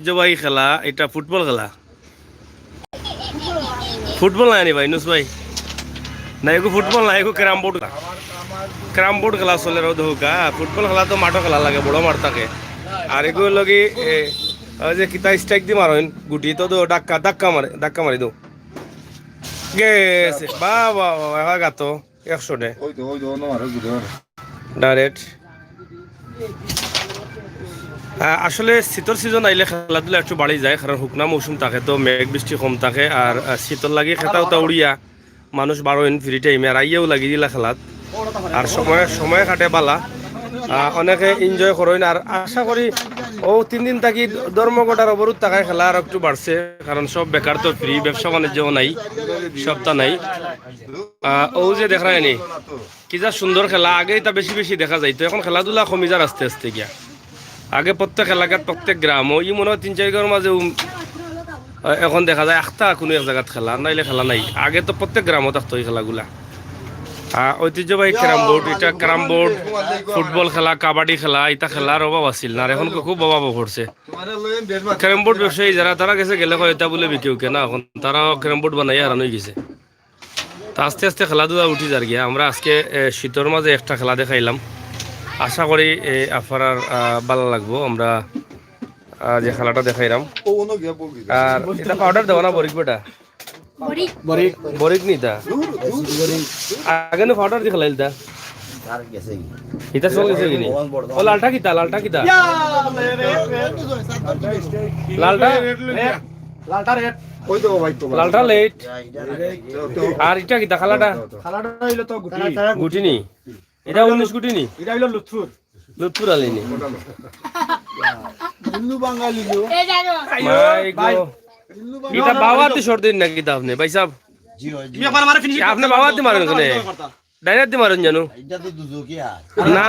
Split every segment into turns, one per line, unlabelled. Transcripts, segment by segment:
ঐতিহ্যবাহী খেলা এটা ফুটবল খেলা। ফুটবল নাই নি ভাই নুস ভাই? না এগো ফুটবল না, এগো ক্যারাম বোর্ড। ক্যারাম বোর্ড খেলা চলে রোধা। ফুটবল খেলা তো মাঠও খেলা লাগে, বড় মাঠ থাকে। আর এগো লগে যে কিতা স্ট্রাইক দি মারেন গুটি তো ধাক্কা ধাক্কা মারি দো গেছে। বা বা বা গাতো 100 ডে ডাইরেক্ট। আসলে শীতল সিজন আইলে খেলাধুলা একটু বাড়ি যায়, কারণ শুকনা মৌসুম থাকে, তো মেঘ বৃষ্টি কম থাকে। আর শীতল লাগি খেতাওতা উড়িয়া মানুষ বারোইন ফ্রি টাইমে আর আইয়াও লাগি দিলা খেলাত। আর সময় কাটে বালা, অনেকে এনজয় করেন। আর আশা করি 3 দিন থাকি ধর্মঘটার অবরোধ থাকায় খেলা আর একটু বাড়ছে, কারণ সব বেকার তো ফ্রি, ব্যবসা বাণিজ্যও নাই, সপ্তাহ নাই। ও যে দেখা যায়নি কি যা সুন্দর খেলা, আগে এটা বেশি বেশি দেখা যাইতো, এখন খেলাধুলা কমি যার আস্তে আস্তে গিয়া। আগে প্রত্যেক এলাকার প্রত্যেক গ্রাম ই মনে হয় 3-4 ঘরের মাঝে এখন দেখা যায় একটা কোনো এক জায়গাত খেলা, নাইলে খেলা নাই। আগে তো প্রত্যেক গ্রামত থাকতো এই খেলাগুলা। ঐতিহ্যবাহী ক্যারাম বোর্ড, এটা ক্যারাম বোর্ড, ফুটবল খেলা, কাবাডি খেলা, এটা খেলার অভাব আছিল না, আর এখন খুব অভাব পড়ছে। ক্যারাম বোর্ড ব্যবসায়ী যারা তারা গেছে গেলে এটা বলে বিকেউ কেনা, এখন তারাও ক্যারাম বোর্ড বানাই হারানো গেছে। তা আস্তে আস্তে খেলাধুলা উঠি যার গিয়া। আমরা আজকে শীতের মাঝে একটা খেলা দেখাইলাম, আশা করি আপনার ভালো লাগবো। আমরা যে খেলাটা দেখাইলাম, আর এটা পাউডার দেওয়া না বরিক বেটা, বরিক নিতা আগে না পাউডার দিয়ে খেলাইল তা এটা চল গেছে কিনি। ও লালটা কিতা, লালটা কিতা, লালটা লালটা লেট। আর এটা কিতা খালাটা গুটি নি, এটা 19 গুটি নি, এটা হইলো লুৎফুর আলী নি। এটা বাবাতে শর্ট দিন নাকি তা আপনি ভাই সাহেব? আপনি বাবাতে মারেন কেন, ডাইরেক্ট দিয়ে মারেন জানো না?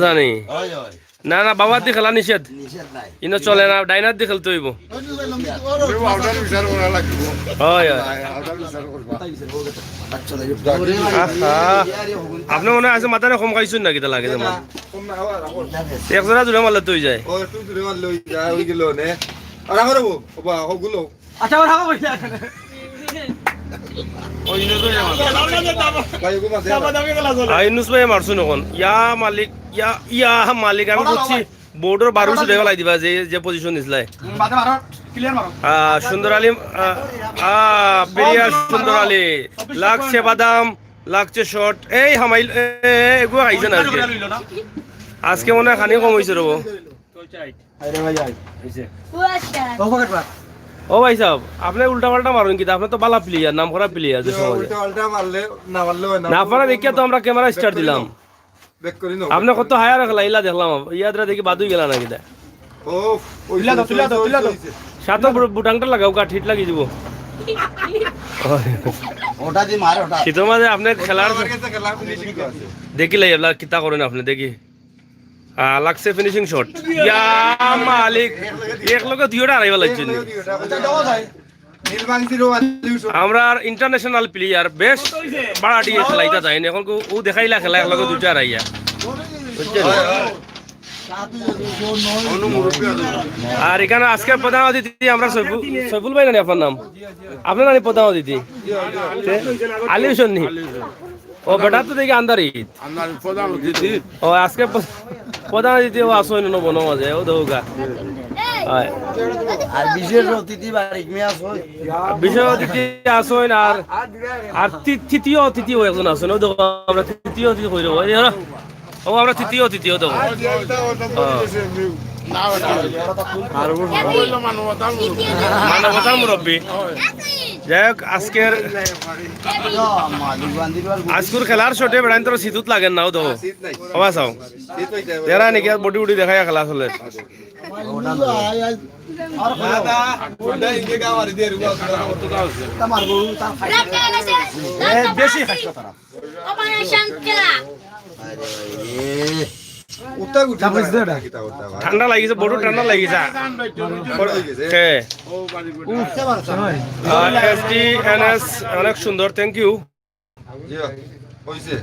জানি না না, বাবার দিয়ে খেলা নিষেধ, ইনো চলে না, ডাইনার দিয়ে খেলতে হইব। আপনি মনে আছে মাথায় কম খাইছেন নাকি তা লাগে? যেমন একজোড়া জোরে মারলে তো যায়। মারছুন এখন ইয়া মালিক, ইয়া মালিক আমি বুঝছি বোর্ডের 12 ছুটে গেলাই দিবা যে পজিশন দিছিলাই। সুন্দর আলী পেরিয়ার, সুন্দর আলী লাগছে বাদাম, লাগছে শর্ট। এই হামাইল এগুলো খাইছে না আজকে, আজকে মনে হয় খানি কম হয়েছে রব। ও ভাই সাহেব আপনি উল্টা পাল্টা মারুন কিন্তু, আপনার তো বালা প্লেয়ার, নাম করা প্লেয়ার, না আপনারা দেখিয়া তো আমরা ক্যামেরা স্টার্ট দিলাম। আপনি কত হায়ার খেলা ইলা দেখলাম, ইয়াদরা দেখি বাদুই গেলা নাকি দা। সাত বুটাংটা লাগাও, গা ঠিট লাগি যাব। শীতের মাঝে আপনি খেলার দেখিলাই এবার কিতা করেন আপনি দেখি। লাগছে ফিনিশিং শট, ইয়া মালিক এক লগে দুইটা আড়াইবা লাগছে। আমরা ইন্টারন্যাশনাল প্লেয়ার বেশ বাড়াটি খেলাইতা যায় এখন ও দেখাইলা খেলা এক লগে দুইটা আড়াইয়া, বুঝছেন? আর এখানে আজকের প্রধান অতিথি আমরা সৈফুল ভাই নানি, আপনার নাম? আপনার নানি প্রধান অতিথি আলী হোসেন নি? ও বেটা তো দেখি আন্দারিত। ও আজকে প্রধান অতিথি ও আসো নব নমাজে ও দৌগা।
আর বিশেষ অতিথি
আসেন। আর তৃতীয় অতিথি একজন আসেন, ও দেখো আমরা তৃতীয় অতিথি কই দেবো, ও আমরা তৃতীয় অতিথি দেখো মানবতার মুরব্বী। যাই হোক আজকের খেলার শটে বেড়াইন তোর শীতত লাগেন নাও তো হবা চাও দেরা নাকি বডি উডি দেখাই খেলা চলে। ঠান্ডা লাগিছে, বড় ঠান্ডা লাগিছে। অনেক সুন্দর, থ্যাংক ইউ।
হইছে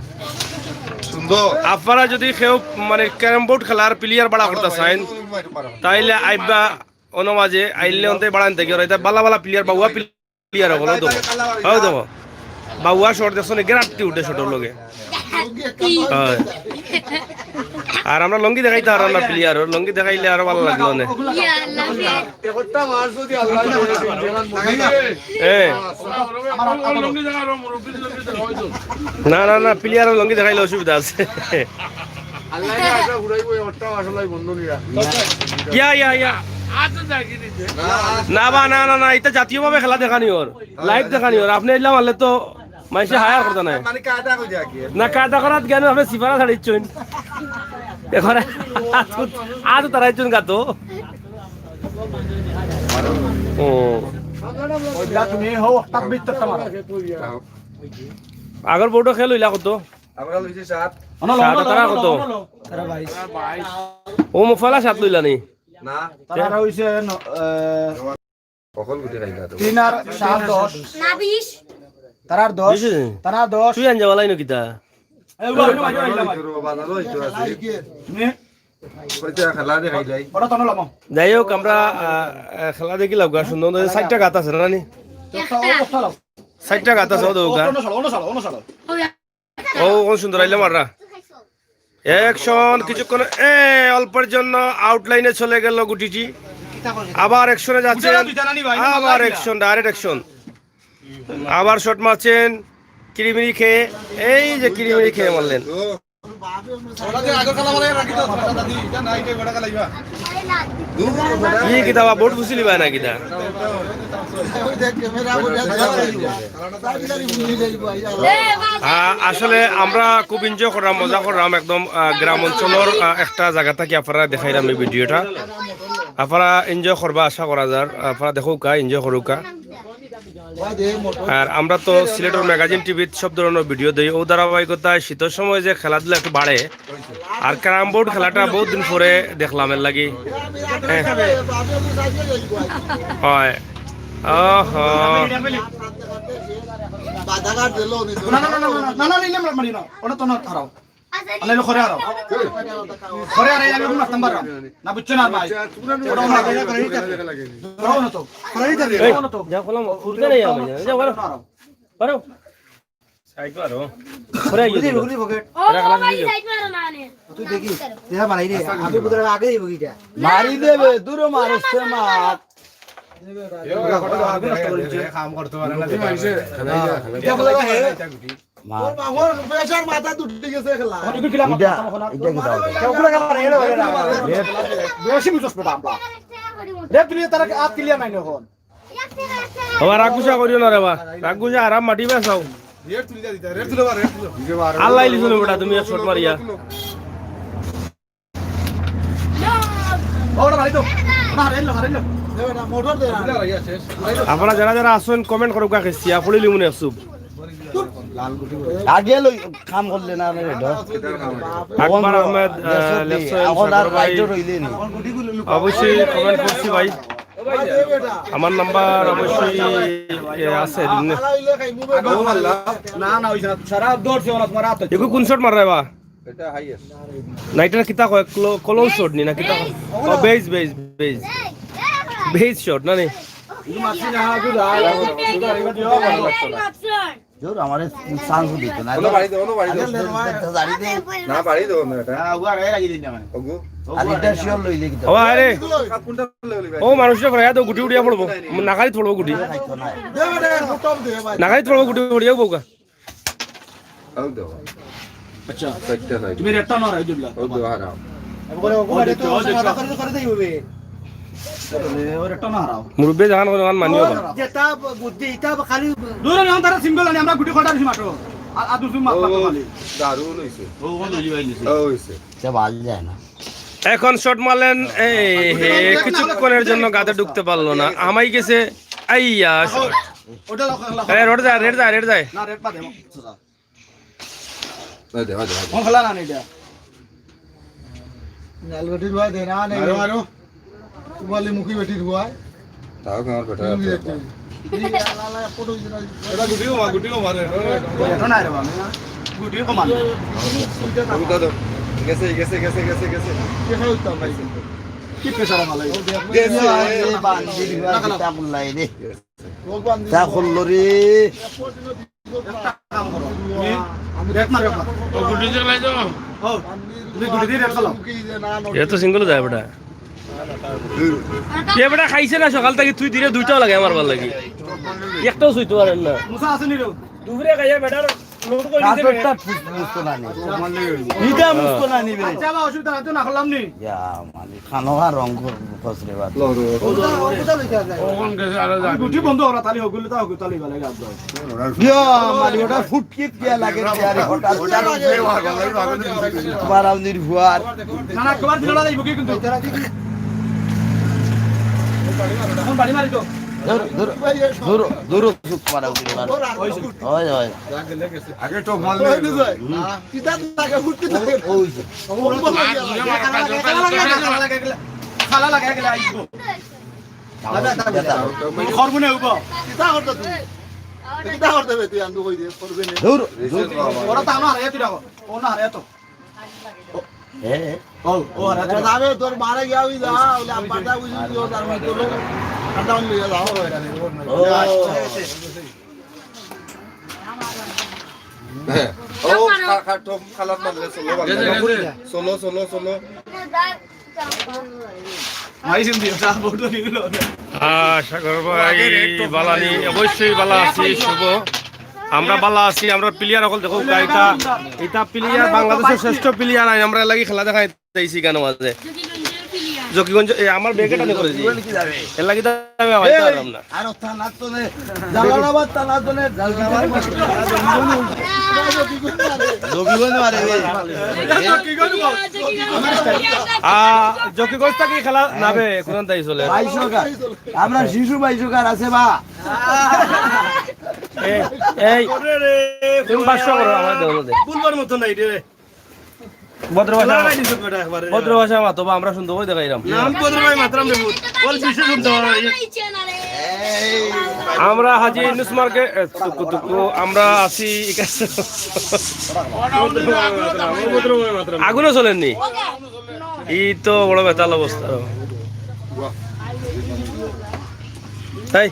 সুন্দর
আপনারা যদি কেউ মানে ক্যারাম বোর্ড খেলার প্লেয়ার বাড়া করতে চান তাইলে আইবা অনমাজে আইলে অন্তে বাড়ান থেকে এটা বালা বালা প্লেয়ার বাউয়া প্লেয়ার হলো তো হয় তো বাউয়া শট দেখছো না গ্যারান্টি উঠে শটের লগে হয় আর আমরা লঙ্গি দেখাইতে আর না প্লেয়ার লঙ্গি দেখাইলে আরো ভালো লাগলো না না না না প্লেয়ার লঙ্গি দেখাইলে অসুবিধা আছে ইয়া ইয়া ইয়া না বা না না না এটা জাতীয় ভাবে খেলা দেখানি ওর লাইভ দেখানি ওর আপনি এলাম আনলে তো মানুষে হায়ার করতে নাই না কাটা করাত কেন আপনি সিফারা ছাড়িচ্ছেন এখন আজ তারাইছেন গাতো ও আগর বোর্ডও খেল হইলা কত তারা কত ও মুফালা সাত লইলা নি
না
তারা হইছে 3 আর 7 10 না 20 তারার 10 তারা 10
তুই আনজা বলাই নকিতা যাই হোক আমরা খেলা দেখি লাগা সুন্দর 60টা গাত আছে না নি 60টা গাত আছে ও কোন সুন্দর আইলে মাররা অ্যাকশন কিছুক্ষণ অল্পের জন্য আউটলাইনে চলে গেল গুটিটি আবার অ্যাকশনে যাচ্ছেন আবার অ্যাকশন ডাইরেক্ট অ্যাকশন আবার শট মারছেন কিরিমিরি খেয়ে এই যে কিরিমিরি খেয়ে মারলেন কি কিতাবা বোর্ড বুঝিলি বা না কিতা আসলে আমরা খুব এনজয় করলাম মজা করলাম একদম গ্রাম অঞ্চলের একটা জায়গা থেকে আপনারা দেখাইলাম এই ভিডিওটা আপনারা এনজয় করবা আশা করা যার আপনারা দেখুকা এনজয় করুকা আর আমরা তো সিলেটের ম্যাগাজিন টিভিত সব ধরনের ভিডিও দিই ও ধারাবাহিকতায় শীতের সময় যে খেলাধুলা একটু বাড়ে আর ক্যারাম বোর্ড খেলাটা বহুত দিন পরে দেখলাম এর লাগি হয়
মারি দেবে দূর মারছে মাত
রাগুসা করিও না রে বা রাগুসা আরাম মাটি বেসাও আল্লাহ লিখুন বেটা তুমি শট মারিয়া আপনারা যারা যারা আসেন কমেন্ট করুক সিয়া পড়িলি মনে আসুব
আগে কাম করলে না
আকবর আহমেদ অবশ্যই কমেন্ট করছি ভাই আমার নাম্বার অবশ্যই আছে এগো কোন শট মার বা নাইটার কিতা কয় ক্লোজ শট নি না কিতা বেজ বেজ বেজ বেজ শট না নি
জোর আমারে চান্স দিত না
না বাড়ি দাও না এটা
আর এটা শিওর লইলে কি
ও আরে ও মানুষটা ফরায়া তো গুটি উড়িয়া পড়বো নাগারি থড়বো গুটি নাগারি থড়বো গুটি উড়িয়া বউকা
আউ দাও
আচ্ছা
সত্যি নাই
তুমি রেটটা না রাই দিলা
ও দাও হারাও
বলে ও তো সাদা করে দেই হবে ও রেটটা না হারাও
মুরব্বি জাহান কোন মানিও
যেটা বুদ্ধি এটা খালি দূরে না তারা সিম্বল আনি আমরা গুটি খটা দিছি মাত্র আর দুসু মাত্র খালি
দারুণ হইছে
ও বন্ধ জি ভাই
ও হইছে
সে ভাল যায় না
এখন শট মারলেন কিছুক্ষণের জন্য গাতে ঢুকতে পারলো না আমাই গেছে আইয়া শট
ওটা
রেড যায় রেড যায় রেড যায়
না রেট পা দেবো
দে দে
কোন খেলা না এটা নাল গটি রুয়া দে না নে মারো বলে মুখি বেটি রুয়া
তাও আমার বেটা
এটা গুটিও মারে এটা না রে বাবা গুটি কমান
কবিতা দাও গেছে গেছে গেছে গেছে গেছে
কি পেছারা মালাই
গেছে
তা করলো রে
কাম করো ব্রেক মারো ও গুটি দিয়ে লাই দাও ও তুমি গুটি দিয়ে রাখলো
এ তো সিঙ্গল যায় বেটা এ বেটা খাইছে না সকাল থেকে তুই দিলে দুইটাও লাগে আমার ভালো লাগে একটাও সুইতো পারেন না
মুসা আসেনি রে
দুপুরে খাইয়া বেটার লোড করে দিতে
কাটটা মুস্কো না নি ইটা মুস্কো না নি বে
আচ্ছা বা অসুবিধা নাই তো না করলাম নি
ইয়া মানে খানোয়া রং খসরে বাদ
গুটি বন্ধ করা তালি হগুলো তা হগুলো তালি গলে গাব দাও
ইয়া মানে ওটা ফুটকিট দিয়া লাগে আরে হঠাৎ তোমার আমনির ভুয়ার
না না কবার দিলা যাইব কি কিন্তু এখন বাড়ি মারি তো
দূর দূর দূর সুখ পারা উঠি হয় হয়
আগে তো মাল
খালা লাগা গেলে আইব খরবনে উব
দূর
ওরা তো আমার হারিয়ে দিলাও ও না হারিয়ে তো
এ
ও হারিয়ে তো
তোর মারা গিয়া হই যা ওলে আব্বাটা বুঝি দিও তার মধ্যে লোক ঠান্ডা হয়ে যাও ও
ও খাটো খালাত মারলে সোলো সোলো সোলো
মাইছিম দিও চা বড় নিলো
সাগর ভাই বালানি অবশ্যই বালা আছি শুভ আমরা বালা আছি আমরা প্লেয়ার সকল দেখো এটা এটা প্লেয়ার বাংলাদেশের শ্রেষ্ঠ প্লেয়ার আমরা লাগি খেলা দেখাই তাইছি কেন মাঝে জকিগঞ্জ আমার বেগেটা নিয়ে করে দিই এর লাগি আমি আইতে পারলাম না
আর থানা তো নে জালালাবাদ থানা তো নে জগিবন মারে
জকিগঞ্জ থেকে খেলা নাবে কোন তাই চলে
বাইশকার আমরা শিশু বাইশকার আছে বা
এই তুমি 500 করো আমার দেওয়া দে
বুলবার মত নাই রে
ভদ্র ভাষা
লাগাই দিছ বেটা একবারে
ভদ্র ভাষা মাতো বা আমরা সুন্দর করে দেখাইলাম
নাম বদর ভাই মাত্রাম রে বল বিশেষ শুনতে
আমরা হাজি ইউনুস মার্কে আমরা আছি আগুনও চলেননি এই তো বড় বেতাল অবস্থা তাই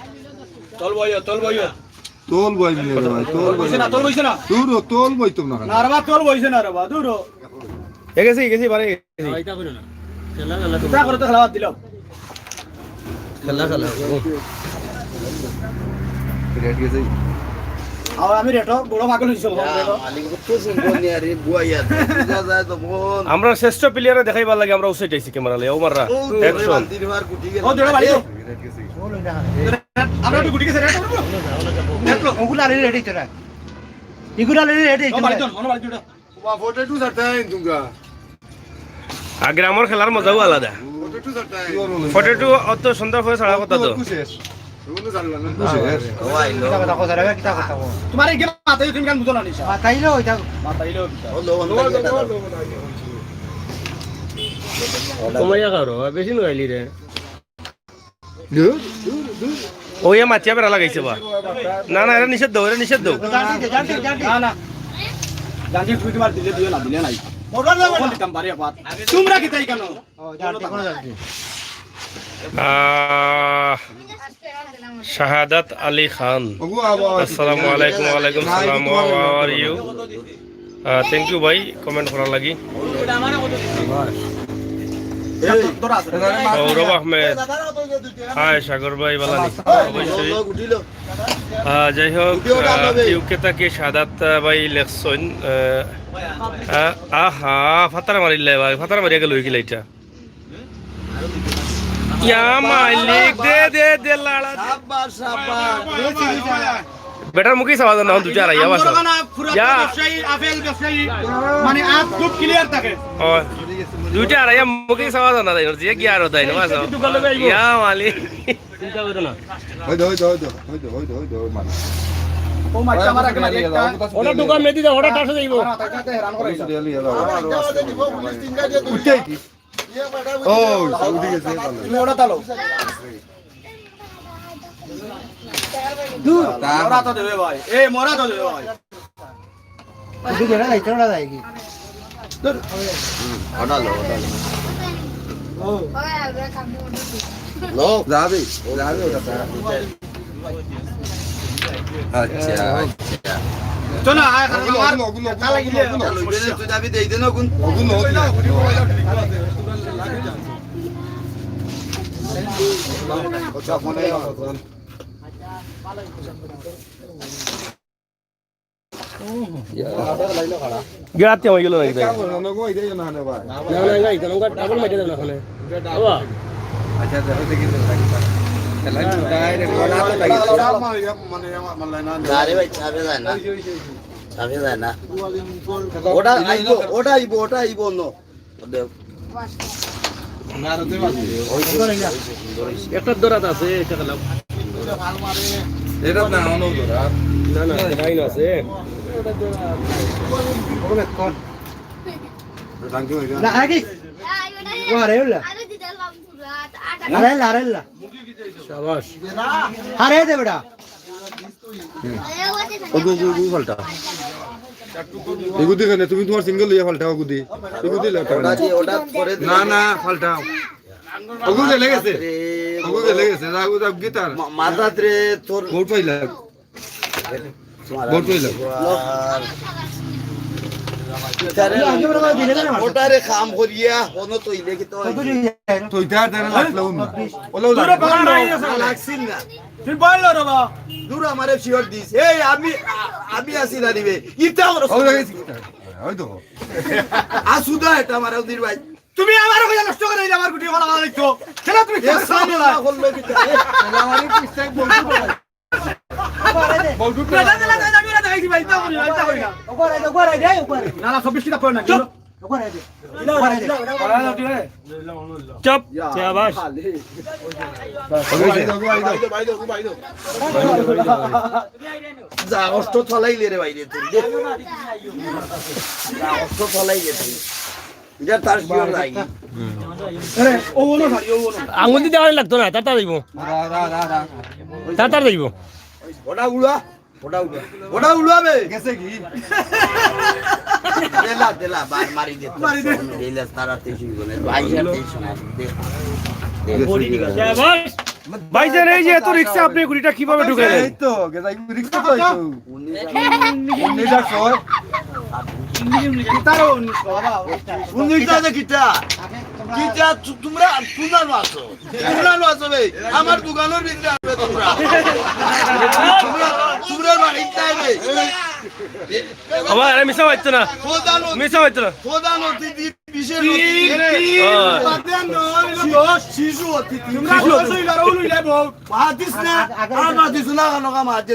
চল বইও
তোল বই মিলে রে ভাই তোল বই
না তোর বইছে না
দূর তোল বই তো না
না রে বা তোর বইছে না রে বা দূর
গেছি পারে গেছি
তা করে তো খেলা বাদ দিলাম
খেলা
রেড গেছে
আর আমি রেটো বড় পাগল হইছো রেটো
মালিক তো সিম্বনি আরে বুয়াইয়া যা যায় তো মন
আমরা শ্রেষ্ঠ প্লেয়ারে দেখাইবার লাগে আমরা উসাইট আইছি ক্যামেরা লই ওমাররা অ্যাকশন
দিনবার গুটি গেল
ও দেড় বাড়ি
রেড গেছে
আমরা তো গুটি গেছে রেটো রেটো ওগুলা রে রেডি তোরা ইগুলা রে রেডি বাড়ি তো মন বাড়ি তো
ওয়া ফটো টু সাটাই তুমগা
আগে আমার খেলার মজাও আলাদা
ফটো টু সাটাই
ফটো অত সুন্দর হয়ে ছাড়া কথা তো
রুনো জানলা না
ও আইলো
তোমার এই গেম মাথায় তুমি গান বুঝো না নিশা
মাতাইলো ওইটা
মাথাইলো
ও লো
কমাইয়া কারো বেশি নইলি রে ও এ মাচিয়া বেড়া লাগাইছে বা না এটা নিষেধ দাও
না না গান্ধী তুই তোমার দিলে দিও না দিলে নাই কোন দিতাম বাড়ি পাত তোমরা কি তাই কেন
শাহাদাত আলী খান আসসালামু আলাইকুম ওয়ালাইকুম সালাম how are you thank you ভাই কমেন্ট করার লাগি সৌরভ আহমেদ হাই সাগর ভাই বালানি অবশ্যই যাই হোক ইউকে তাকে শাহাদাত ভাই লেখছেন আহা ফাতার মারিলে ভাই ফাতার মারিয়া গেল কি লাইটা ইয়া মালিক দে লাড়া বেটার মুখে সাবাদ না দুটা আর ইয়া বাসা ইয়া
আপেল ব্যবসায়ী মানে আপ খুব ক্লিয়ার থাকে
ও দুইটা আর ইয়া মুখে সাবাদ না তাই যে কি আর তাই না বাসা ইয়া মালিক চিন্তা করো না
হই দো মান
ও মাইটা মারা গেল একটা
ওটা দোকান মেদি দাও ওটা টাকা দেইবো
তাতে হেরান করাইছো
উঠে কি ও সাউদি গেছে
তুমি ওটা তালো দূর মোরা তো দেবে ভাই এই মোরা তো দেবে ভাই ওটি যেটা যাইতে না যায় কি
যাবে আচ্ছা
চলো আয়
তুই যাবি দেই দেন ওগুন
গিরাতে হয়ে গেল নাকি
আচ্ছা দেখো দেখি ওটা আইব ন
একটা দরাত আছে এটা খেলাম
এটা না অন্য ধরা
না না ভাই আছে
না আগে আরেলা আরেলা
শাবাশ
আরে দে বেটা
ফলটা
এগুদি কেন তুমি তোমার সিঙ্গেল লইয়া ফালটাও গুদি এগুদি ওটা করে না না ফালটাও ওগুদি লেগেছে ওগুদি লেগেছে রাগু দাব গিটার মাথাত রে তোর গোট পাইলা ওটারে কাম করিয়া হনো তইলে কি তইটা দেনা লাগলো না ওলো লাগছিল না
তুই বললো রে বাবা
দূর আমারে শিওর দিস এই আমি আসি না দিবে ইটা ওর ওই তো আসুদা এটা আমার উদির ভাই
তুমি আমারও কইয়া নষ্ট করে দিলে আমার গুটি ভালো লাগতো কেন তুমি
সামনে না করলো কি আমারে পিস্টেক বলতে বলটু
না না না আমি না দেখাইছি ভাই তা বলি না কই না ওপরে দে ওপরে না না 26 টা পড় না চুপ ওপরে দে
চুপ শাবাশ
যা অষ্ট থলাইলে রে বাইরে তুই যা অষ্ট থলাইলে তুই এটা তার শিওর নাই
আরে ও বলো ভাই ও বলো
আঙুল দিতে আর লাগতো না তাতা দিব তাতা দিব
ওটা উড়াবে গেছে কি দেলা বার মারি দে দেলা তারা তেজি বলে ভাই আর তেজি দে
শাবাশ ভাইজান এই যে এত রিকশা আপনি গুড়িটা কিভাবে ঢুকাইলেন
এই তো গেজাই রিকশা তো আইতো 1900
তারও 19
কিটা তোমরা পুনানো আছো ভাই আমার দোকানের ভিতরে আসবে তোমরা বাড়িতে আইবে
আমার মিছা হইতো না মিছা হইতো না
প্রধান অতিথি বিশেষ শিশু অতিথি বাতিস না আর বাতিস না কানকা মাঝে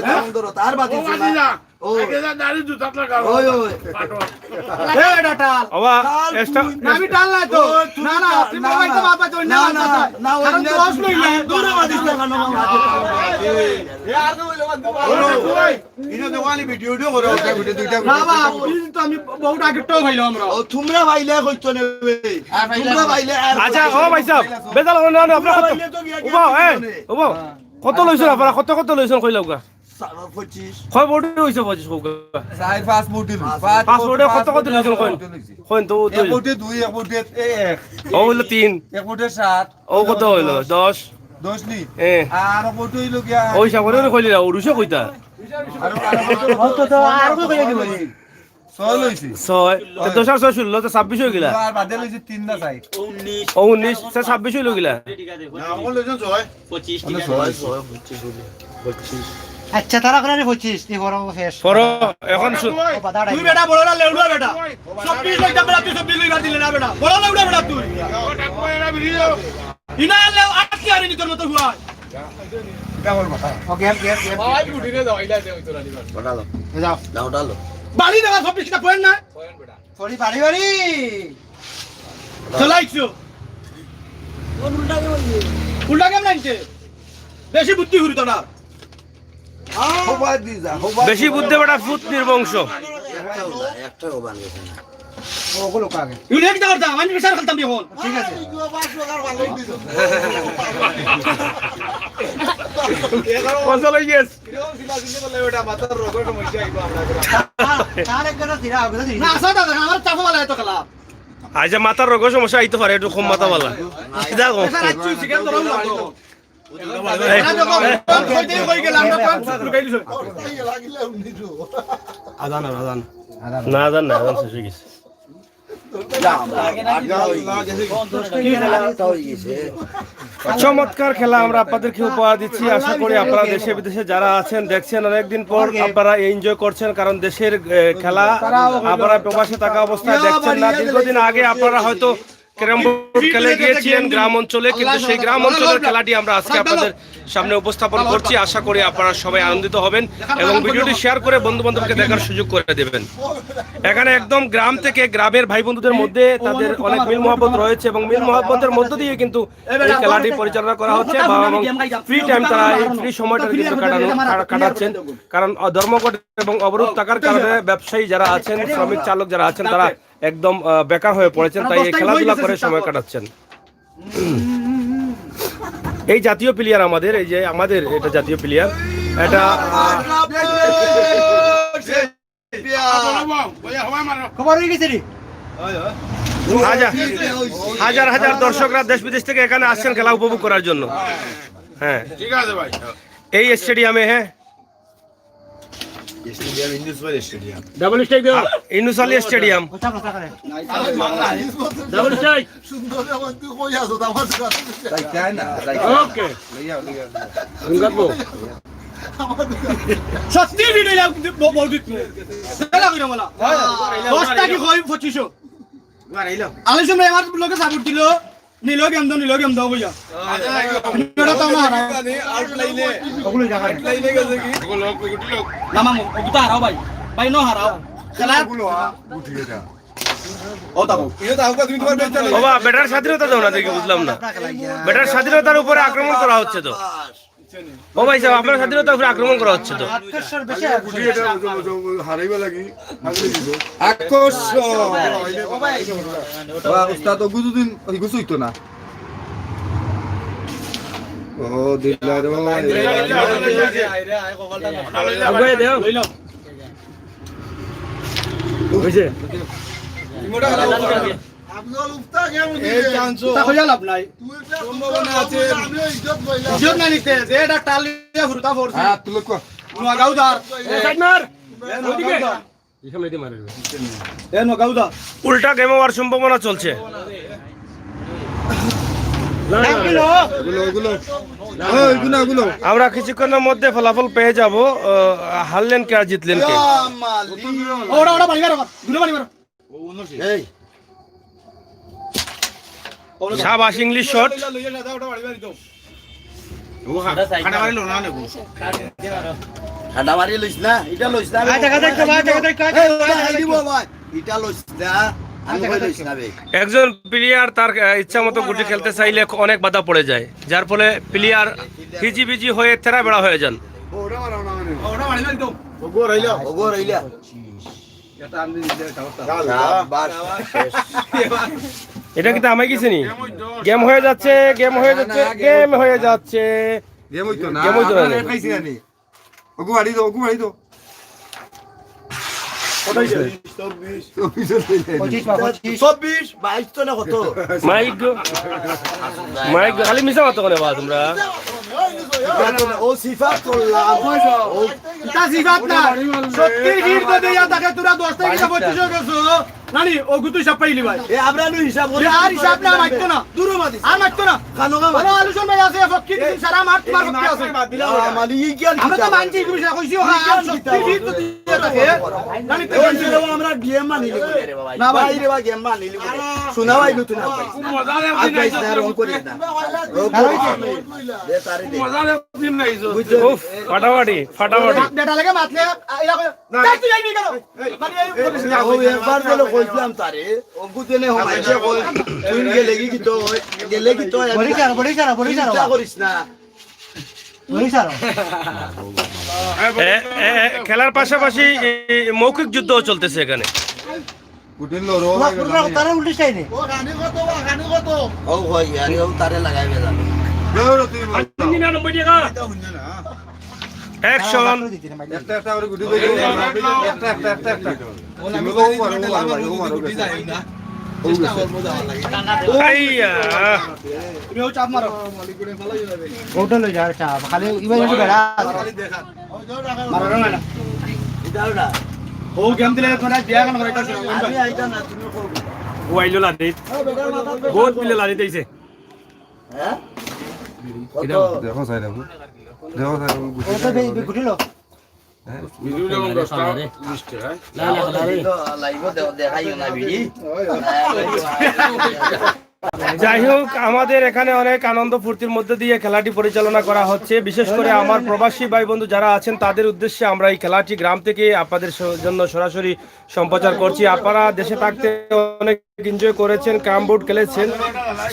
তার বাতিস না ওই ওই
এটা টাল
আবা এক্সট্রা
আমি টাল না তো না না তুমি ভাইতে বাবা তো না না
না ওই
দোষ নই না
দূরে বাতিস না কানকা মাঝে ইনো দেওয়ানি ভিডিও করে ওটা ভিডিও দুইটা
না বাবা ওই তো আমি বহুত আগে তো ভাইলো আমরা
ও তোমরা ভাইলে কইতো নেবে তোমরা ভাইলে
আচ্ছা ও ভাই সাহেব বেজাল হলো না আপনারা কত উবা উবা কত লইছেন আপনারা কত লইছেন কই লাউকা
25
কয় বডি হইছে 25 কৌকা
4-5 মুটিল
5 বডি কত লইছেন কইন তো
এক মুটি 2 এক মুটি 1
ও হইলো 3
এক মুটি 7
ও কত হইলো 10
10 নি
এ
আর মুটি হইলো গিয়া
ওই সাবরে কইলি না উড়ুছে কইতা
তো আর কই কই দিব
6 লইছি
6 তো 10 আর 6 16 তো 26 হই গিলা
আর বাদে লইছি 3 না চাই
ও 19 সে 26 হইলো গিলা
আচ্ছা তারা করে 25 এই বড় শেষ
পর এখন
তুই বেটা বড় না লেউড়া বেটা 26 লাখ টাকা তুই 26 লইবার দিলে না বেটা বড় লেউড়া বেটা তুই ইনা লেউ আটকি আরে তোর মত হুয়া ওকে ভাই গুটিনে দাও ইলা দে হইতো রানি
বড়ালো
যাও
দাও ডালো
বাড়ি দেবা 26 টা পয়েন্ট না পয়েন্ট বেটা পড়ি বাড়ি চলাইছো উল্টা কেমন লাগছে বেশি বুদ্ধি হুরি তো না
হোবা দি যা হোবা
বেশি বুদ্ধি বেটা ফুট নির্বংশ
একটা হোবা নিছে
ওগুলো কাগে ইউনিক দাও দাও আমি বিচার করতাম এখন ঠিক আছে
ফসল হয়ে গেছে
তার একটা দিরা হবে
না আসা দাদা আমার চাপা বলা এত খেলা
আচ্ছা মাথার রোগের সমস্যা আইতে পারে একটু কম মাথা বালা দেখো
রাজ্য চিকেন তো লাগলো
আদান না আদান না আদান শেষ হয়ে গেছে চমৎকার খেলা আমরা আপনাদেরকে উপহার দিচ্ছি। আশা করি আপনারা দেশে বিদেশে যারা আছেন দেখছেন, অনেকদিন পর আপনারা এনজয় করছেন, কারণ দেশের খেলা আপনারা প্রবাসে থাকা অবস্থায় দেখছেন না। দীর্ঘদিন আগে আপনারা হয়তো ক্যারাম বোর্ড খেলে গিয়েছিলেন গ্রাম অঞ্চলে, কিন্তু সেই গ্রাম অঞ্চলের খেলাটি আমরা আজকে আপনাদের সামনে উপস্থাপন করছি। আশা করি আপনারা সবাই আনন্দিত হবেন এবং ভিডিওটি শেয়ার করে বন্ধু বান্ধবকে দেখার সুযোগ করে দেবেন। এখানে একদম গ্রাম থেকে গ্রামের ভাই বন্ধুদের মধ্যে তাদের অনেক মিল মহব্বত রয়েছে এবং মিল মহব্বতের মধ্য দিয়ে কিন্তু এই খেলাটি পরিচালনা করা হচ্ছে এবং ফ্রি টাইম তারা এই ফ্রি সময়টা কিন্তু কাটাচ্ছেন। কারণ ধর্মঘট এবং অবরোধ থাকার কারণে ব্যবসায়ী যারা আছেন, শ্রমিক চালক যারা আছেন, তারা একদম বেকার হয়ে পড়েছেন, তাই এই খেলাধুলা করে সময় কাটাচ্ছেন। এই জাতীয় প্লেয়ার আমাদের, এই যে আমাদের এটা জাতীয় প্লেয়ার, এটা
খবর হয়ে গেছে রে
হাজার হাজার দর্শকরা দেশ বিদেশ থেকে এখানে আসছেন খেলা উপভোগ করার জন্য। হ্যাঁ ঠিক আছে ভাই, এই স্টেডিয়ামে হ্যাঁ
ডাবল স্ট্রাইক দাও
Yunus Ali stadium.
Double strike
সুন্দর আমার তুই কই আছো আমার
ওকে সত্যি ভিডিও বহুত খেলা কইরা মালা 10 টাকা কই 2500 আলিস ভাই আমার লোকে সাপোর্ট দিল নীল গেম দাও ভাইয়া এটা তো না আউট লাইনে ওগুলো জায়গা লাইনে গেছে কি ওগুলো না মামু ওগুলো হারাও ভাই নো হারাও খেলা গুলো উঠি এটা ও দাও এটা দাও তুমি তোমার বেঁচে
বাবা ব্যাটার স্বাধীনতা দাও না, দেখি বুঝলাম না। ব্যাটার স্বাধীনতার উপরে আক্রমণ করা হচ্ছে তো। ও ভাই সাহেব, আপনার স্বাধীনতার উপরে আক্রমণ করা হচ্ছে তো।
হারাইবা লাগি আকর্ষণ উস্তাদ গুজুদিন গুছুইতো না। ও দিলার
আব্দুল উফতা গেম
এই চান্স তা কইয়া লাভ নাই
তুই সম্ভাবনা আছে আমি ইজ্জত কইলাম
ইজ্জত না নিতে এটা টালিয়া ফুরতা ফোরছি
হ্যাঁ তুই কো
নো গাউদার সাইড মার ওদিকে
এখানে দিতে মারবে
এ নো গাউদা
উল্টা গেম হওয়ার সম্ভাবনা চলছে। আমরা কিছুক্ষণের মধ্যে ফলাফল পেয়ে যাব, হারলেন কে আর জিতলেন কে।
ওড়া ওড়া বাড়ি মারো দূরে বাড়ি মারো
এই
শাবাশ, ইংলিশ শট।
ঠান্ডা মারি লইছ না, এটা লইছ না, এটা লইছ না, আমি কই লইছ না বে।
একজন প্লেয়ার তার ইচ্ছা মতো গুটি খেলতে চাইলে অনেক বাধা পড়ে যায়, যার ফলে প্লেয়ার হিজিবিজি হয়ে তেরা বেড়া হয়ে যান।
ওগো রইলা
এটা কিন্তু আমায় কিছু নি, গেম হয়ে যাচ্ছে।
গেম হইতো না,
গেম হইতো না।
ওগো বাড়ি দাও
মাইক খালি মিশা মাতো কোনে বা তোমরা
ও সিফাত করলাম
তা জিবাত না সত্যি গির তো দেয়া তাকে তোরা 10 থেকে 25 গেছো নানি ও গুতু সব পাইলি ভাই
এ আমরা নু হিসাব করি,
আর হিসাব না মাইতো না
দূর মাদি
আর মাইতো না
খানোগা
বলো আলুশন ভাই আছে ফক্কি দিন সারা মাঠ মার ফক্কি আছে
মালি কি
আমরা তো মানছি তুমি কইছি ও সত্যি গির তো দেয়া তাকে নানি তো
আমরা গেম মানি না ভাই রে ভাই গেম মানি শোনা ভাই নতুন মজা লাগে না রং করি না দে তারে দে
উফ, ফাটাফাটি
বেটা লাগে মাতলে এরা তাই তুই যাইবি কেন
ও একবার বলে কইছিলাম তারে ও গুতেনে হমাইছে কই তুই গেলে কি তো
বড়ি ছাড়া
চিন্তা করিস না।
খেলার পাশাপাশি মৌখিক যুদ্ধ চলতেছে এখানে।
কুটিন লো রো
তারা উল্টে চাইনে
ও গানি কত
ও ভাই আরে ও তারে লাগাইবে যাবে লো তুই
অ্যাকশন
একটা একটা করে গুটি কই একটা একটা একটা একটা সিঙ্গল ও মারো
আইয়া
তুমি ও চাপ মারো
ওটা লই যা চাপ খালি ইবাই একটু বেড়া
মারো না ও গেম দিলে তোরা বিয়া কেন করে
ওয়াইলো লাদি বহুত মিলে লাদি দিছে
দেখো সাইড দেখো দেখো সাইড গুটি
ওটা গুটিলো
যাই হোক আমাদের এখানে অনেক আনন্দ ফুর্তির মধ্যে দিয়ে খেলাটি পরিচালনা করা হচ্ছে। বিশেষ করে আমার প্রবাসী ভাই বন্ধু যারা আছেন তাদের উদ্দেশ্যে আমরা এই খেলাটি গ্রাম থেকে আপনাদের জন্য সরাসরি সম্প্রচার করছি। আপনারা দেশে থাকতে অনেক এনজয় করেছেন, ক্যারাম বোর্ড খেলেছেন,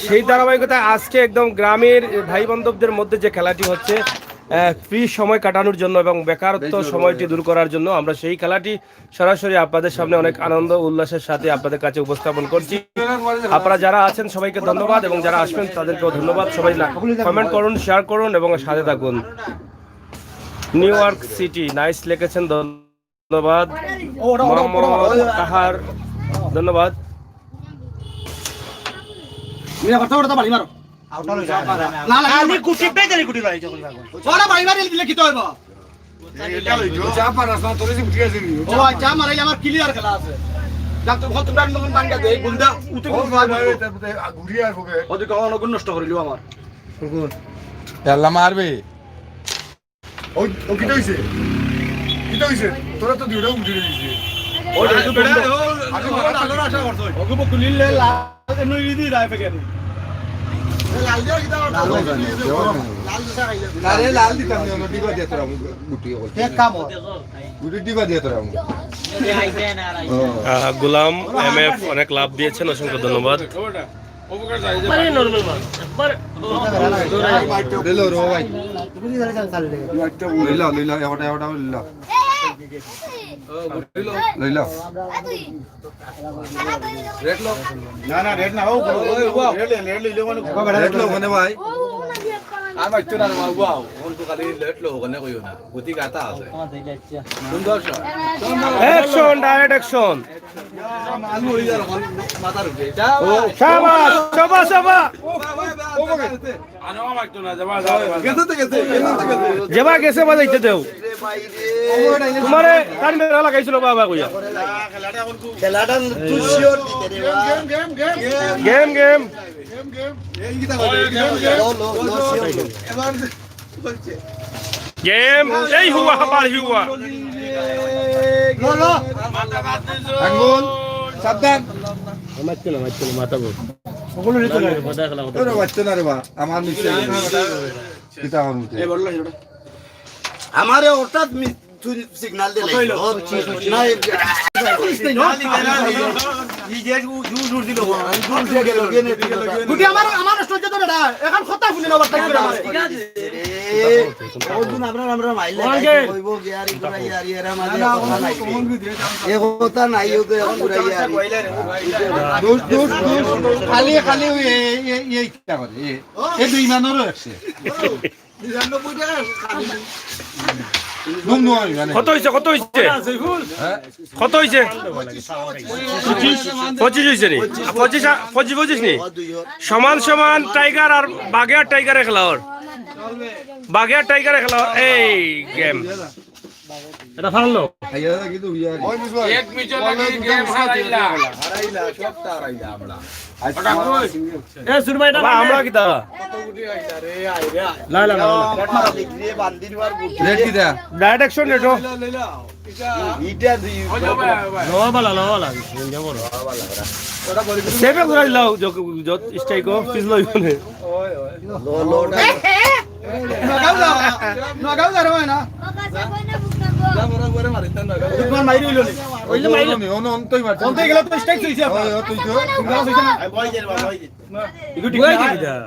সেই ধারাবাহিকতা আজকে একদম গ্রামের ভাই বান্ধবদের মধ্যে যে খেলাটি হচ্ছে ফ্রি সময় কাটানোর জন্য এবং বেকারত্ব সময়টি দূর করার জন্য আমরা সেই খেলাটি সরাসরি আপনাদের সামনে অনেক আনন্দ উল্লাসের সাথে আপনাদের কাছে উপস্থাপন করছি। আপনারা যারা আছেন সবাইকে ধন্যবাদ এবং যারা আসবেন তাদেরকেও ধন্যবাদ। সবাই কমেন্ট করুন, শেয়ার করুন এবং সাথে থাকুন। নিউ ইয়র্ক সিটি নাইস লিখেছেন, ধন্যবাদ। মোহাম্মদ কাহার ধন্যবাদ।
মিয়া কথা বলতে পারি মারো
আউটা লই যা
না না
খালি গুটি পে জানি গুটি লই যা
ওরা বাড়ি বাড়ি দিলে কি তো হইব
চাপ পারাস না তোরে গুটি আছে নি
ও যা মারাই আমার ক্লিয়ার খেলা আছে যাক তো কত টাইম নতুন বাঙ্গা দে গুলদা উঠে
গুটি আর হবে
ওদি কোন গুণ নষ্ট করিলো আমার
আল্লাহ মারবে ওই ও কি হইছে তোরা তো দুইটা গুটি দিছিস
ও তো বেড়া ও আলোর আশা করছ ওগো বকুলিলে লা নই দি রায় ফেকে লাল দিও কি দাও
আরে লাল দিতাম না দিবা দিয়া তোরা গুটি
এক কাম
গুটি দিবা দিয়া তোরা
গোলাম এমএফ অনেক লাভ দিয়েছেন, অসংখ্য ধন্যবাদ।
দিলো রো ভাই
গুটি ধরে চাল চালে
লইলা লইলা এওটা এওটা লইলা
না না রেড না ও রেড লইলে মানে
রেট লো কোনে ভাই
আমার একটু না ওয়াও ওন তো খালি লেট লো ওখানে কইও না গতি গাতা আছে সুন্দর শট
অ্যাকশন, ডাইরেক্ট অ্যাকশন।
আলু হই যার মাথার উপরে যা
শাবাশ শাবাশ শাবাশ।
আনো আমার একটু না যাবা গেছে
যেবা গেছে বাজাইতে দেও তোমারে কান মেরা লাগাইছিল বাবা কইয়া
খেলাটা তুই শিওর দিতে রে
গেম গেম গেম এই হুয়া হাবার হুয়া
আঙ্গুল সাবধান তোরা বাচ্চা না রে বা আমার নিচে কিতা হনুতে
আমারে হঠাৎ তুই সিগন্যাল দিলে না
গুটি আমার আমার সহ্য তো বেটা এখন কথা শুনি না বার্তা করে আমার
ওদিন আমরা মাইলে কইবো গিয়ারি করা ইয়ারি এরা মাঝে কথা নাই এ কথা নাই ও তো এখন ঘুরাই ইয়ারি
দূর দূর খালি খালি এই কিতা করে এই দুই মানেরও আছে
99 টাকা খালি
দুম নয় মানে
কত হইছে কত হইছে 25 হইছে নি 25 নি সমান সমান টাইগার আর বাগের টাইগারে খেলাওর বাগের টাইগারে খেলাওর এই গেম এটা ফাললো
আইয়া কিন্তু ইয়ারি ওই বুঝবা
এক মিটার লাগি গেম হারাইলা সবটা হারাইলা আমরা
এ সুরমা এটা আমরা কি তা না না না
লিখরে বান্দির বার
রেট কিতা
ডাইরেক্ট অ্যাকশন রেটো
ইটা দিই
লওয়ালা সেভে ঘুরাই লাও যত স্ট্রাইকো পিছ লইবনে
লোটা
নগাও যা রে না
যা বড় মারিতাম না
তোমার মাইরি হইলো নি
ওইলে মাইলো নি অন অন্তই মারছ
বলতে গেলে তো স্ট্রাইক হইছে
ওই তুই তো
গলা হইছে না
বই দে বই দে
ইগো ঠিক না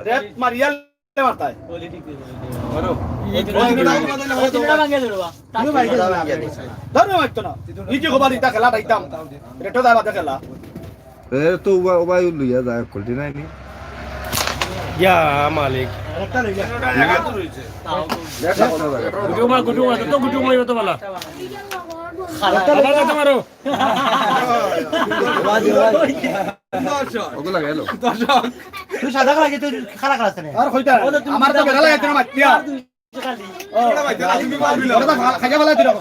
রেড মারিয়াল মারতায় ধরো মারতো না নিজে গোবার দিতা খেলা দাইতাম রেটো দাবা খেলা
এ তো ওবাই লইয়া যায় কোল্টি নাই নি
ইয়া মালিক
ওগুলা গেল
তুই সাদা কালা তুই খারাপ কালা আছে
আর কইতা আমার তো বেলা লাগে না মাতিয়া খাইয়া বেলা দিরা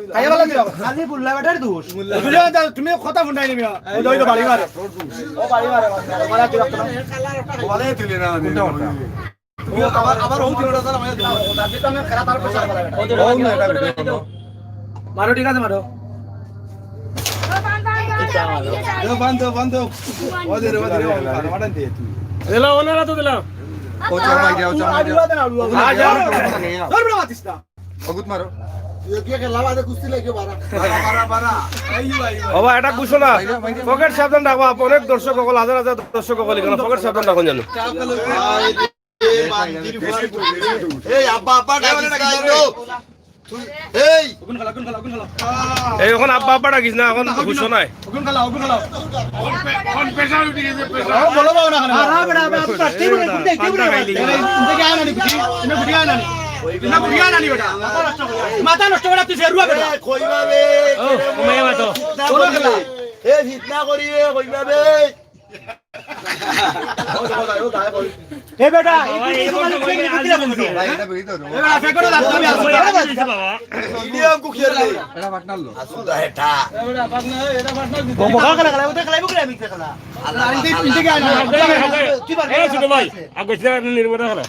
খাইয়া বেলা দিরা
খালি বুল্লা বেটার দোষ
তুমি কথা শুনাই নিবি ওই তো বাড়ি মারে ও বাড়ি মারে মারা দিরা
বলে তুলে না
আবার ও দিরা দাদা আমি দাদি তো আমি খেলা তার পয়সা মারো ঠিক আছে মারো বন্ধ ওদের মারান দে
দিলা ওনারা তো দিলা
ও চামাই দাও অগুত মারো
বাবা এটা ঘোষণা পকেট সাবধান রাখবা অনেক দর্শক সকল হাজার হাজার দর্শক সকল এখানে পকেট সাবধান রাখুন জানো
এই আব্বা আব্বা ডাকিস না এই
গুন খেলা
এই এখন আব্বা আব্বা ডাকিস না এখন ঘোষণায়
গুন খেলা বলো বাবা না
আরা বেটা বেটা কি বলে কি বলে
ইনকে আয় না নি ইনকে বুড়ি আয় না নি ইনকে বুড়ি আয় না নি বেটা মাথা নষ্ট করে তুই ফেরুয়া বেটা
কইবাবে
ও কমাই মাতো
বলো খেলা এ ফিতনা করিবে কইবাবে
এ বেটা এই মানে কি দিলা বলছি
এটা বেরি দাও
এ বেটা ফেকো দাও তুমি আসো
ভিডিও কো খেলে
এটা বাটনাল লো
আসুদা হেটা
বকা খেলা খেলা ওটা খেলাইবো কি আমি খেলা
ইনকে আয় না
তুই পারবি
এই ছোট ভাই আগস্ট নির্মতা খেলা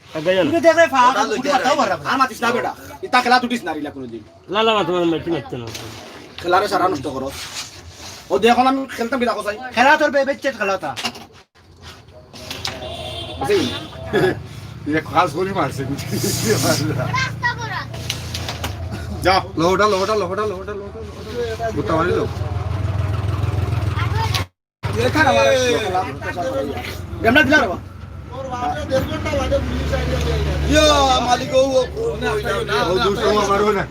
আগে জানো
তুই দেখলে ফা কুটি মাথাও মারা
আর মাতিস না বেটা ইতা খেলা তুটিস না রিলা কোনদিন
লালা মা তোমার মেটি মারতে না
খেলারে সারা নষ্ট করো ও দেখো আমি খেলতাম কি দেখো চাই
খেলা তোর বেচে খেলাটা
ये खास गोली मार से कुछ जा लोटा गुत्ता मारी लो
देखा ना गमला दिला रे
यो मालिक ও
ओ दूसरा मारो ना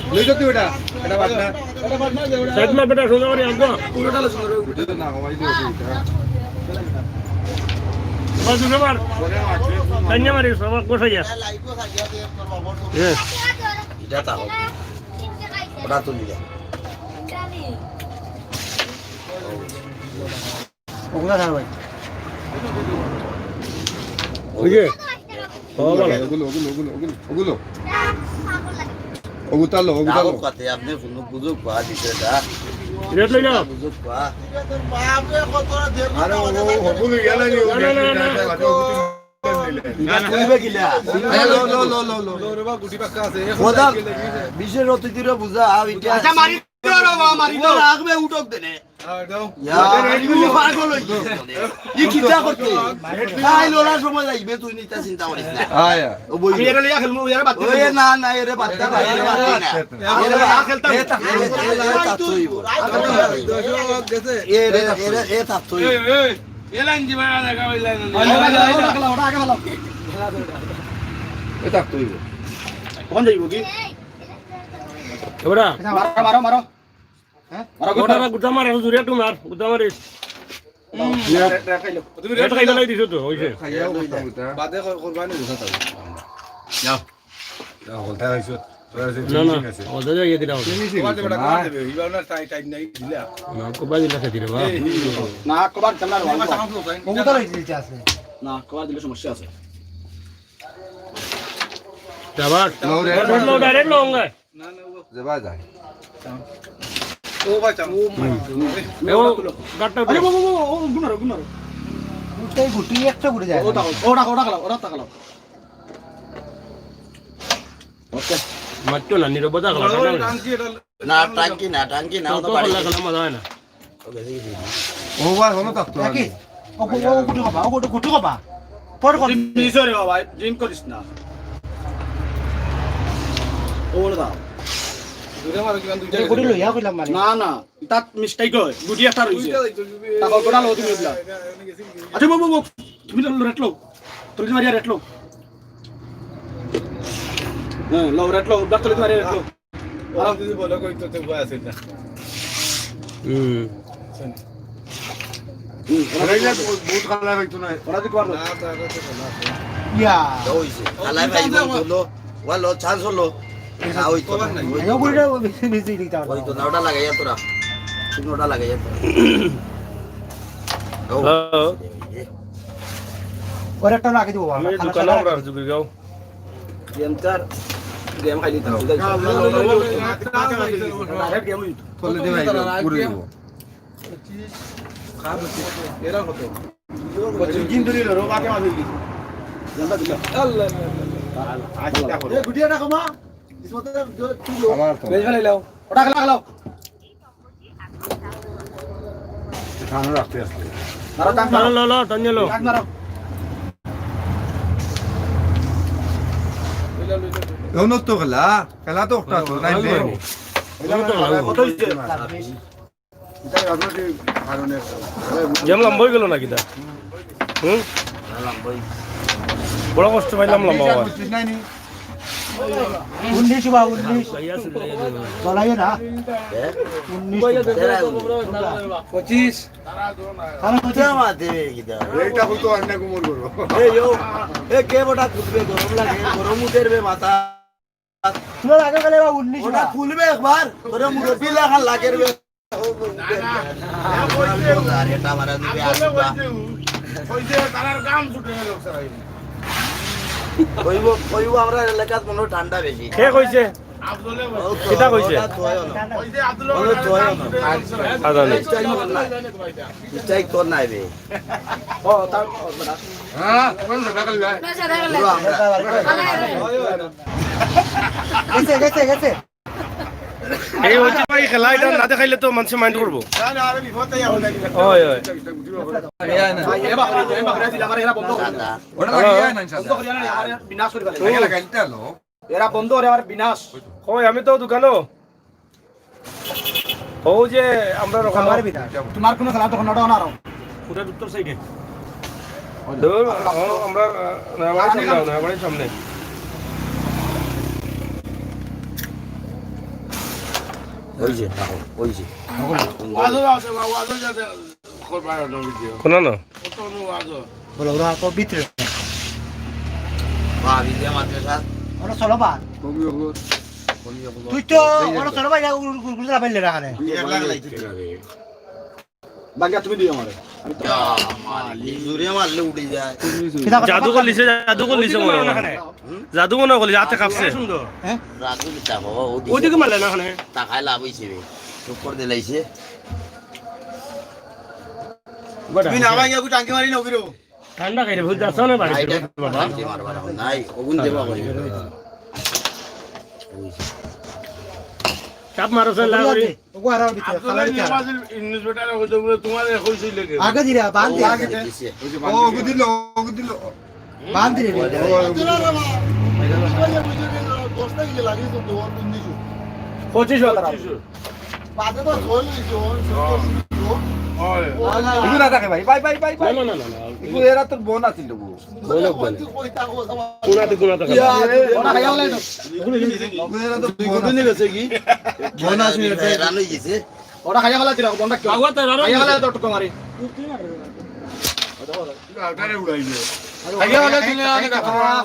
ले जाते बेटा बेटा बाटना
সাইড মে বেটা সোজা করে আগো
ना हवाई दो
বাজু মার কান্না মারি সব কোথায় যা হ্যাঁ
এটা তাও ওটা তো নিয়া
ওগুলা ধর ভাই
ওকে
ওগুলো ওগুতালো
তাও কাতে আপনি কোনো বুঝুক পা দিতে দা
রেট লই নাও
বুঝুক পা
আরে ওগুলো গেল
কইবে কিলা
লো গুটি পাক্কা আছে
খোদা বিশের অতিথিরা বুঝা আইটা
আচ্ছা মারি দিও রে বাবা মারি দাও
রাখবে উঠক দেনে পাগল হইছে ই কিটা করতে খাই লোলার সময় যাইবে তুই নিতা চিন্তা করিস না
আয়া
ও বই
আমি এর লিয়া খেলমু এর বাদ
ওই না এরে বাচ্চা ভাই এরে বাচ্চা না এরে
খেলতাম
এ তাতই
এটা তুই
কোন যাইব কি
এবারে
মারো মারো
গোটা গুটা মার জুরিয়া টু মার গুটা মারিস তুমি রেট খাইলা লাই দিছো তো হইছে
খাইয়াও গুতা
বাদে কোরবানি দিছ তাও
যাও বলতা হইছো
না না ওদা যাই দিলা
তোমাদের বড় কাজ দেবে ইবাও না টাইট নাই দিলা
না কোবা দিলা খেতে রে বা
না কবার চালা
ওগুলা রইছে আছে
না কবার দিলে সমস্যা আছে
যাবার
লো
লো ডাইরেক্ট লওঙ্গা
জবা যায়
ও বাচ্চা ও
এও গাটটা
আরে ও গুনারো
উঠেই গুটি একটা গুটি যায়
ওটা খালাও ওকে
মাত্র না নিরবতা গলা
টাঙ্কি এটা
না টাঙ্কি না
তো গলা গলা মজা হয় না
ও বা হলো তাতো
নাকি ও গুটি কবা ও গুটি কবা পর কর
মিসরে বাবা ড্রিম করিস না ওর দাও
দূরে মারো কিমান দুইটা
গুটি লইয়া কইলাম মানে
না তাত মিস্টেক হয় গুটি একটা রইছে তাকো গোটা লো তুমি দিলা আচ্ছা বাবু তুমি তো রেট লো তুমি মারিয়া রেট লো হ্যাঁ লো রেট লো ব্যাক তুমি মারিয়া রেট লো
আর যদি বলো কই তো ভয় আছে না
বহুত খালা হইতো না
ওরা দিতে পারলো
ইয়া
হইছে খালাই ভাই বললো ওয়ালো চান্স হলো না হইতো না
এও বুড়িটা বেশি বেশি দিতা
হইতো না ওটা লাগাইয়া তোরা ওটা লাগাইয়া তোরা
হ্যালো
ওর একটা রাখি দিব
আমি দোকানে আমরা জুগি গাও
গেম খাইলি তো ডাইরেক্ট গেম হইতো
ফলে দে ভাই পুরো দেব
এরা কত
জিন ধরে লো বাকে মাঝে দিছি জানতা দিলা আল্লাহ আল্লাহ গুটিয়া না কমা ইসমতে তুই লো
আমার তো
বেশ ভালো লাও ওটা খেলাও
খানো রাখতে আসলে
মারো টাক মারো
লো লো তন্য লো
টাক মারো
এমন তো খেলা খেলা তো একটা তো নাই বে
কত হইছে এটা আপনাদের কারণে
গেম লম্বই গেল নাকি তা হুম বড় কষ্ট পাইলাম লম্বা হওয়ার।
নাই নি
19 বা 19 চলাই না 19
25
কারণ
কোথা মাতে কিদা
এইটা হইতো অন্য কুমোর করব
এ কে বড়া খুলবে গরম লাগে গরম উঠেরবে মাথা
তুমি আগে গেলে বা 19
ওটা খুলবে একবার গরম উঠে লাগা লাগেরবে আরে এটা মারা দিবে আসবা কইব আমরা এলাকাত মনে হয় ঠান্ডা বেশি
কে কইছে কিটা কইছে আদানি
চাই তোর নাই বে
ও তার
হ্যাঁ কোন সকাল যায়
গেছে গেছে
এই হচ্ছে ভাই খেলা এটা না দেখাইলে তো মানুষ মাইন্ড করবো ওই ওই
এবা করে দিলা আমার এরা বন্ধ করে
দাদা
ওটা লাগিয়ে না
বন্ধ করে না আমার বিনাশ করে ফেলে
লাগা লাগাইতে লো
এরা বন্ধ করে আমার বিনাশ
ওই আমি তো দোকানো ও যে আমরা রকম
আমার বিনা
তোমার কোনো খেলা তখন ওটা না আর
পুরো উত্তর সাইডে দূর আমরা নয়াবাড়ির সামনে
ওইছে ওইছে
কোন না
বলো ওরা তো ভিতরে
ভাবি যে মাদ্রাসা
ওরা চলো বা
কমি হলো
তুই তো ওরা চলো বা গুলগুলা বাইলে রাখানে
বাকি তুমি দিও আমারে
জুরে মারলে উঠে যায়
জাদু করলিছে মনে হয় জাদু মনে করলি হাতে কাঁপছে
রাজু কি চাপ বাবা
ওইদিকে মারলে না ওখানে
টাকায় লাভ হইছে বে উপর দিলাইছে
তুমি না ভাই একটু টাঙ্কি মারি না ওগিরো
ঠান্ডা খাইরে ভুল যাস না বাড়ি
বাবা নাই ওগুন দেবা কই
চাপ মারছ লাগরি
ওগো আর ভিতরে খালার কি আগে দিরা বাঁধ দে আগে
ও গুদিল
বাঁধ দে
পঁচিশ টাকা
ইগু না থাকে ভাই বাই বাই বাই বাই
না না না না
ইগু এরা তো বোন আছিল তো
বলক বলে কোনাতে
ওনা খাইয়া হলাই তো
ইগু এরা তো বোন
দুনি গেছে কি বোন আসমি রান হই গেছে
ওটা খাইয়া হলাই দিরা বন্ধ কেউ খাইয়া হলাই তো টুকো মারি
আগারে উড়াইলে
খাইয়া হলাই দিলে আমি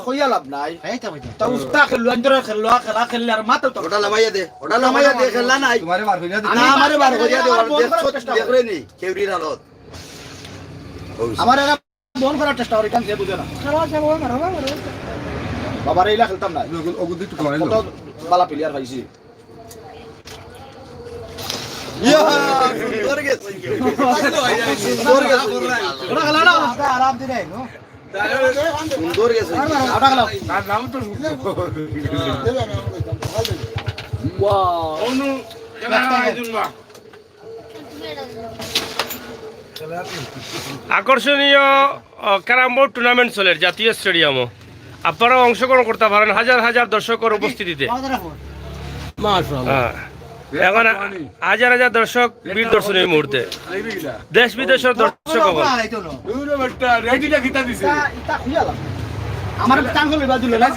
কইয়া লাভ নাই
এই তো বুঝা
তা উস্তা খেললো আন্দর খেললো খেললে আর মাত্র তো
ওটা লামাইয়া দে খেলা নাই
তোমারে মার কইরা
না আমারে বার করিয়া দে ওর দেখরে নি কেউরির হালত
আমার এরা বন করার চেষ্টা করে কান যে বুঝে না বাবার এইলা খেলতাম না
ওগু দিতে করে
কত বালা প্লেয়ার পাইছি
তোর গেছে
ওটা খেলা না
আরাম দিলে নো
সুন্দর গেছে
ওটা খেলা
তার নাম তো
আকর্ষণীয় ক্যারাম বোর্ড টুর্নামেন্ট চলে জাতীয় স্টেডিয়ামও আপনারা অংশগ্রহণ করতে পারেন হাজার হাজার দর্শকের উপস্থিতিতে হ্যাঁ, এখন হাজার হাজার দর্শক বীর দর্শন এই মুহূর্তে দেশ বিদেশের দর্শক হবেন।
আইতো নো
রেডিটা কিতা দিছে
ইতা খুইয়া লাভ আমার টাঙ্গল বিবাদ দিলে না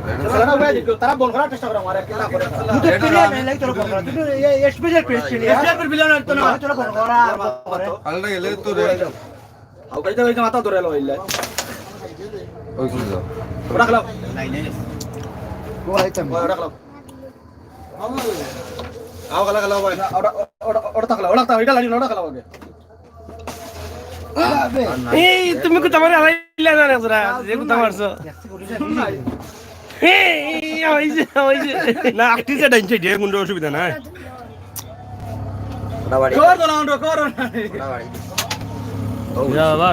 খেলাটা হয়ে যাবে তারা বল করার চেষ্টা করে আমার খেলা করে
তুই প্লেয়ার নাই লাগে তোর বল করা তুই এই স্পেশাল প্লেয়ার ছিলি
এফআর বিলিয়ন তো না
তোর বল করা করে
খেলাটা গেলে তো রে
আউ কাইতে হইছে মাথা ধরে লইলা
ওই শুনে যাও
ওরা খেলাও
গোল আইতাম
ওরা খেলাও আউ খেলা খেলাও ভাই ওরা খেলাও এটা লাগি ওরা খেলাও আগে
এই তুমি কোথা মারে আইলা না রে তোরা যে কোথা মারছো এই হইছে না আটিছে ডাইছে যে কোনো অসুবিধা নাই
কর দো না কর
যা বাবা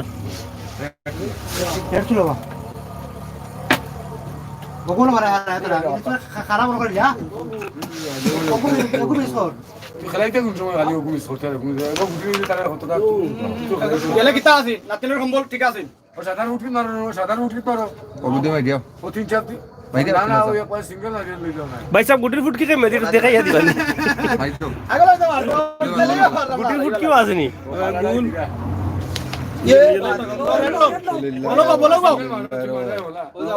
ছিল বা বগুন মারা তোরা খারাপ করে যা বগুন স্কোর
খেলাইতে কোন সময় খালি ওগুলো সরতে হবে গুটি তারা হতো না
গেলে কিতা আছে নাতিনের সম্বল ঠিক আছে
সাধারণ উঠি মারো সাধারণ উঠি পারো
অবুদে মাই দিও
ও তিন চার দিন
ভাই
না না ওই পাঁচ সিঙ্গেল লাগে লইলো না
ভাই সাহেব গুটির ফুট কি কে মেদি দেখাইয়া দিবেন
ভাই তো
আগলা যাও
গুটির ফুট কি আসেনি
বলো বলো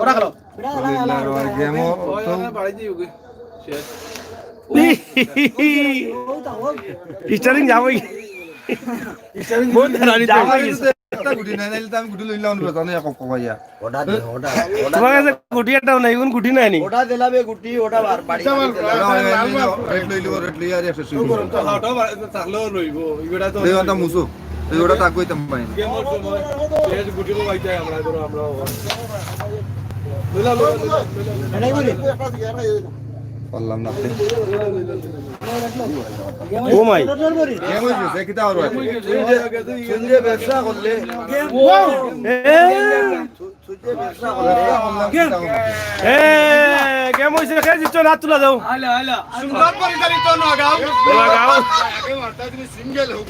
ওরা খেলাও
গেমও
স্টারিং যাবই বহুত রানি যাবই
একটা গুটি নাই নাইলে তো আমি গুটি লইলাম না জানো এক কবাইয়া
ওটা দে ওটা
তোমার কাছে গুটি একটাও নাই কোন গুটি নাই নি
ওটা দিলাবে গুটি ওটা বাড়ি
রেড লইলো রেড লইয়া আর এফএস লইলো
থাকলেও লইব ইগোটা তো
এই ওটা মুসু এই ওটা তাক কইতাম ভাই
গেমর সময় এই গুটি কো বাইতে আমরা ধরো আমরা
এটাই বলি
পারলাম না
ও মাই
গেম হইছে সে কিটা আর
সুন্দর ব্যবসা করলে সুন্দর ব্যবসা করলে
এ কেম হইছে কে জিতো না তুলা দাও
সুন্দর পরিচালিত নগাঁও
লাগাও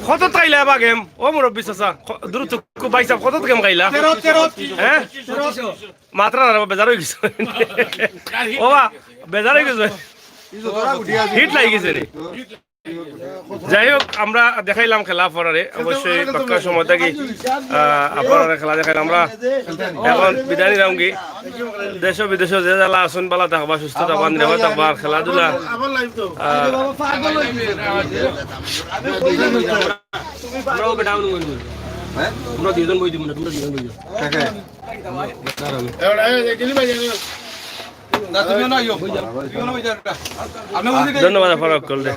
কত তাইলা বা গেম ও মুরব্বি চাচা দ্রুত ভাই সাহেব কত গেম গাইলা
13
হ্যাঁ মাত্রা না বেজার হয়ে গেছে ও বা বেজার হয়ে গেছে হিট লাগি গেছে রে যাই হোক আমরা দেখাইলাম খেলা পরারে অবশ্যই পাক্কা সময় থাকি আপনারা খেলা দেখাইলাম আমরা এখন বিদায় নিলাম কি দেশ বিদেশ যে জ্বালা আসুন বালা থাকবা সুস্থ থাকবা নিরাপদ থাকবা আর খেলাধুলা আমরাও বেটাও নই আমরা দুজন বই দিব না তোমরা দুজন বই দিও
না তুমি না ইয়ো তুমি না
ধন্যবাদ আপনারা করলে